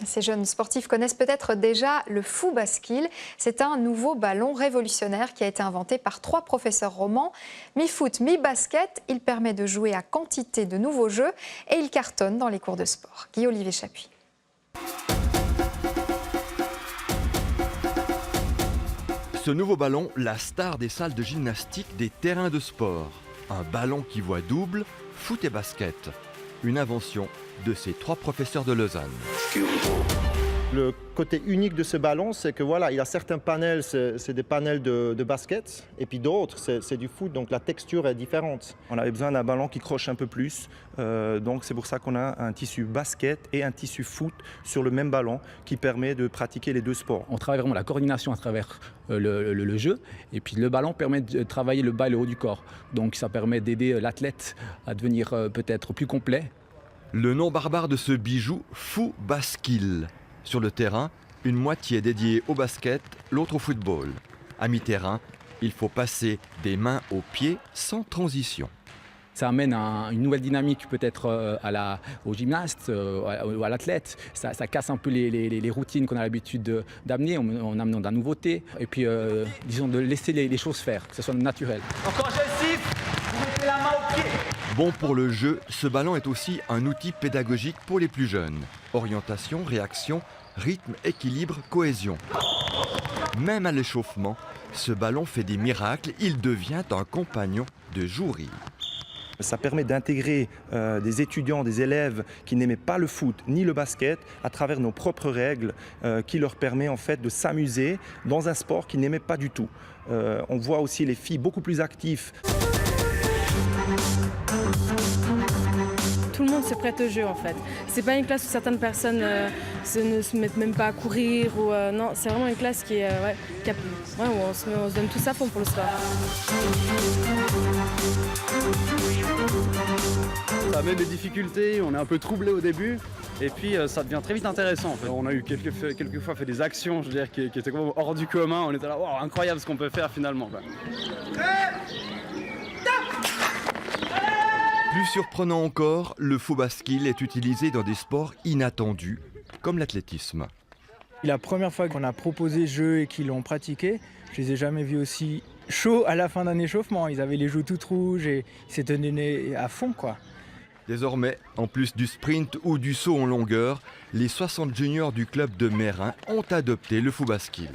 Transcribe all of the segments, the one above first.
Ces jeunes sportifs connaissent peut-être déjà le Foobaskill. C'est un nouveau ballon révolutionnaire qui a été inventé par 3 professeurs romans. Mi-foot, mi-basket, il permet de jouer à quantité de nouveaux jeux et il cartonne dans les cours de sport. Guy-Olivier Chapuis. Ce nouveau ballon, la star des salles de gymnastique, des terrains de sport. Un ballon qui voit double, foot et basket. Une invention de ces 3 professeurs de Lausanne. Le côté unique de ce ballon, c'est que voilà, il a certains panels, c'est des panels de basket, et puis d'autres, c'est du foot, donc la texture est différente. On avait besoin d'un ballon qui croche un peu plus, donc c'est pour ça qu'on a un tissu basket et un tissu foot sur le même ballon qui permet de pratiquer les 2 sports. On travaille vraiment la coordination à travers le jeu, et puis le ballon permet de travailler le bas et le haut du corps. Donc ça permet d'aider l'athlète à devenir peut-être plus complet. Le nom barbare de ce bijou, Foobaskill. Sur le terrain, une moitié dédiée au basket, l'autre au football. À mi-terrain, il faut passer des mains aux pieds sans transition. Ça amène une nouvelle dynamique peut-être au gymnaste, à l'athlète. Ça casse un peu les routines qu'on a l'habitude d'amener en amenant de la nouveauté. Et puis, disons, de laisser les choses faire, que ce soit naturel. Encore je siffle, vous mettez la main au pied. Bon pour le jeu, ce ballon est aussi un outil pédagogique pour les plus jeunes. Orientation, réaction, rythme, équilibre, cohésion. Même à l'échauffement, ce ballon fait des miracles, il devient un compagnon de jouerie. Ça permet d'intégrer des étudiants, des élèves qui n'aimaient pas le foot ni le basket à travers nos propres règles qui leur permet en fait de s'amuser dans un sport qu'ils n'aimaient pas du tout. On voit aussi les filles beaucoup plus actives. Tout le monde se prête au jeu en fait. C'est pas une classe où certaines personnes ne se mettent même pas à courir ou non, c'est vraiment une classe qui est où on se donne tout à fond pour le sport. Ça amène des difficultés, on est un peu troublé au début et puis ça devient très vite intéressant en fait. On a eu quelquefois fait des actions, je veux dire, qui étaient complètement hors du commun, on était là, wow, incroyable ce qu'on peut faire finalement, quoi. Plus surprenant encore, le Foobaskill est utilisé dans des sports inattendus, comme l'athlétisme. La première fois qu'on a proposé ce jeu et qu'ils l'ont pratiqué, je les ai jamais vus aussi chauds à la fin d'un échauffement. Ils avaient les joues toutes rouges et ils s'étaient donnés à fond, quoi. Désormais, en plus du sprint ou du saut en longueur, les 60 juniors du club de Meyrin ont adopté le Foobaskill.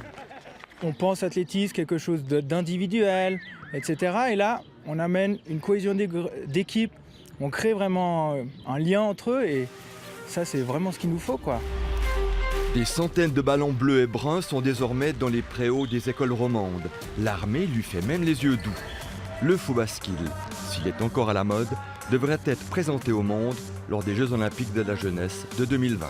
On pense athlétisme, quelque chose d'individuel, etc. Et là, on amène une cohésion d'équipe. On crée vraiment un lien entre eux et ça, c'est vraiment ce qu'il nous faut, quoi. Des centaines de ballons bleus et bruns sont désormais dans les préaux des écoles romandes. L'armée lui fait même les yeux doux. Le Foobaskill, s'il est encore à la mode, devrait être présenté au monde lors des Jeux Olympiques de la jeunesse de 2020.